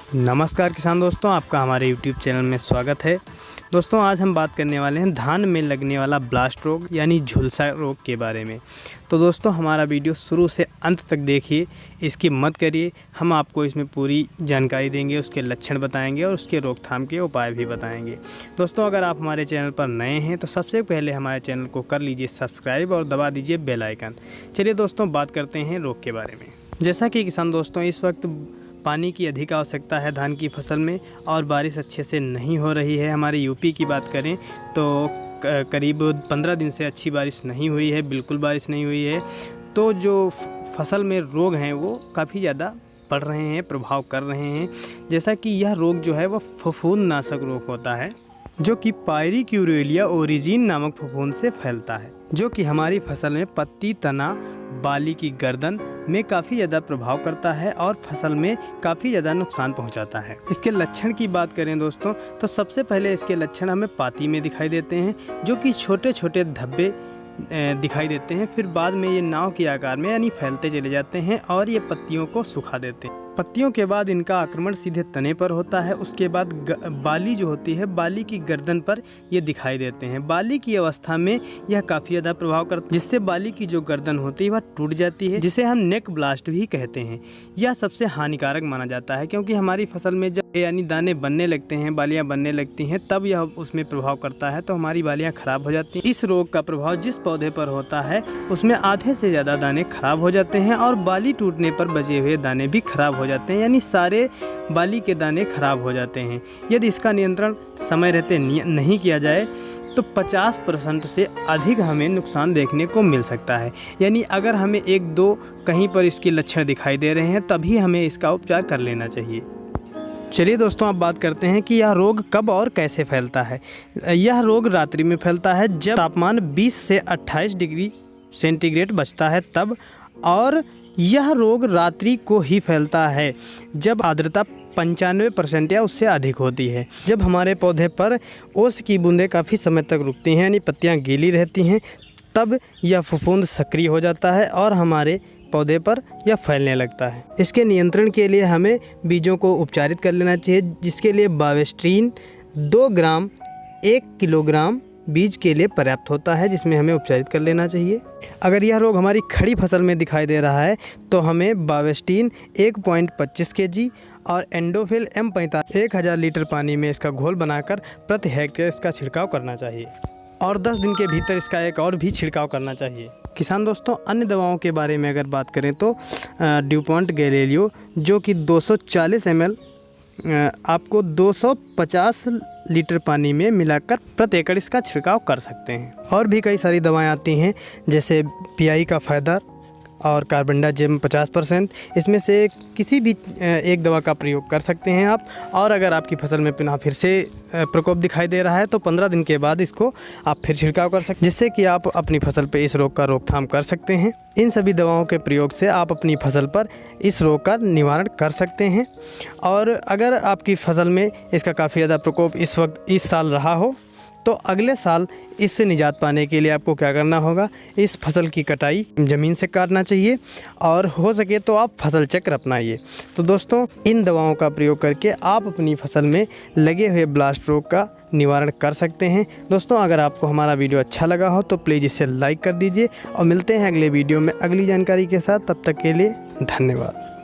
नमस्कार किसान दोस्तों, आपका हमारे YouTube चैनल में स्वागत है। दोस्तों आज हम बात करने वाले हैं धान में लगने वाला ब्लास्ट रोग यानी झुलसा रोग के बारे में। तो दोस्तों हमारा वीडियो शुरू से अंत तक देखिए, इसकी मत करिए। हम आपको इसमें पूरी जानकारी देंगे, उसके लक्षण बताएंगे और उसके रोकथाम के उपाय भी बताएंगे। दोस्तों अगर आप हमारे चैनल पर नए हैं तो सबसे पहले हमारे चैनल को कर लीजिए सब्सक्राइब और दबा दीजिए बेल आइकन। चलिए दोस्तों बात करते हैं रोग के बारे में। जैसा कि किसान दोस्तों इस वक्त पानी की अधिक आवश्यकता है धान की फसल में और बारिश अच्छे से नहीं हो रही है। हमारे यूपी की बात करें तो करीब 15 दिन से अच्छी बारिश नहीं हुई है, बिल्कुल बारिश नहीं हुई है। तो जो फसल में रोग हैं वो काफ़ी ज़्यादा बढ़ रहे हैं, प्रभाव कर रहे हैं। जैसा कि यह रोग जो है वह फफूंदनाशक रोग होता है, जो कि पायरिक्यूरेलिया ओरिजिन नामक फफूंद से फैलता है, जो कि हमारी फसल में पत्ती, तना, बाली की गर्दन में काफ़ी ज़्यादा प्रभाव करता है और फसल में काफ़ी ज़्यादा नुकसान पहुंचाता है। इसके लक्षण की बात करें दोस्तों तो सबसे पहले इसके लक्षण हमें पाती में दिखाई देते हैं, जो कि छोटे छोटे धब्बे दिखाई देते हैं। फिर बाद में ये नाव के आकार में यानी फैलते चले जाते हैं और ये पत्तियों को सुखा देते हैं। पत्तियों के बाद इनका आक्रमण सीधे तने पर होता है। उसके बाद बाली जो होती है, बाली की गर्दन पर ये दिखाई देते हैं। बाली की अवस्था में यह काफ़ी ज़्यादा प्रभाव करता है, जिससे बाली की जो गर्दन होती है वह टूट जाती है, जिसे हम नेक ब्लास्ट भी कहते हैं। यह सबसे हानिकारक माना जाता है, क्योंकि हमारी फसल में जब यानी दाने बनने लगते हैं, बालियाँ बनने लगती हैं, तब यह उसमें प्रभाव करता है, तो हमारी बालियाँ खराब हो जाती हैं। इस रोग का प्रभाव जिस पौधे पर होता है उसमें आधे से ज़्यादा दाने खराब हो जाते हैं और बाली टूटने पर बचे हुए दाने भी खराब हो जाते हैं, यानी सारे बाली के दाने खराब हो जाते हैं। यदि इसका नियंत्रण समय रहते नहीं किया जाए तो 50% से अधिक हमें नुकसान देखने को मिल सकता है। यानी अगर हमें 1-2 कहीं पर इसके लक्षण दिखाई दे रहे हैं तभी हमें इसका उपचार कर लेना चाहिए। चलिए दोस्तों अब बात करते हैं कि यह रोग कब और कैसे फैलता है। यह रोग रात्रि में फैलता है जब तापमान 20 से 28 डिग्री सेंटीग्रेड बचता है तब, और यह रोग रात्रि को ही फैलता है जब आर्द्रता 95% या उससे अधिक होती है। जब हमारे पौधे पर ओस की बूंदें काफ़ी समय तक रुकती हैं यानी पत्तियां गीली रहती हैं, तब यह फफूंद सक्रिय हो जाता है और हमारे पौधे पर यह फैलने लगता है। इसके नियंत्रण के लिए हमें बीजों को उपचारित कर लेना चाहिए, जिसके लिए बावेस्ट्रीन 2 ग्राम 1 किलोग्राम बीज के लिए पर्याप्त होता है, जिसमें हमें उपचारित कर लेना चाहिए। अगर यह रोग हमारी खड़ी फसल में दिखाई दे रहा है तो हमें बावेस्टीन 1.25 kg और एंडोफिल M45 1000 लीटर पानी में इसका घोल बनाकर प्रति हेक्टेयर इसका छिड़काव करना चाहिए और 10 दिन के भीतर इसका एक और भी छिड़काव करना चाहिए। किसान दोस्तों अन्य दवाओं के बारे में अगर बात करें तो ड्यूपॉन्ट गैलेलियो, जो कि 240 ml आपको 250 लीटर पानी में मिलाकर प्रति एकड़ इसका छिड़काव कर सकते हैं। और भी कई सारी दवाएं आती हैं, जैसे PI का फ़ायदा और कार्बेंडाजिम 50%। इसमें से किसी भी एक दवा का प्रयोग कर सकते हैं आप। और अगर आपकी फसल में पुनः फिर से प्रकोप दिखाई दे रहा है तो 15 दिन के बाद इसको आप फिर छिड़काव कर सकते हैं, जिससे कि आप अपनी फसल पे इस रोग का रोकथाम कर सकते हैं। इन सभी दवाओं के प्रयोग से आप अपनी फसल पर इस रोग का निवारण कर सकते हैं। और अगर आपकी फसल में इसका काफ़ी ज़्यादा प्रकोप इस साल रहा हो तो अगले साल इससे निजात पाने के लिए आपको क्या करना होगा, इस फसल की कटाई ज़मीन से करना चाहिए और हो सके तो आप फसल चक्र अपनाइए। तो दोस्तों इन दवाओं का प्रयोग करके आप अपनी फसल में लगे हुए ब्लास्ट रोग का निवारण कर सकते हैं। दोस्तों अगर आपको हमारा वीडियो अच्छा लगा हो तो प्लीज़ इसे लाइक कर दीजिए और मिलते हैं अगले वीडियो में अगली जानकारी के साथ। तब तक के लिए धन्यवाद।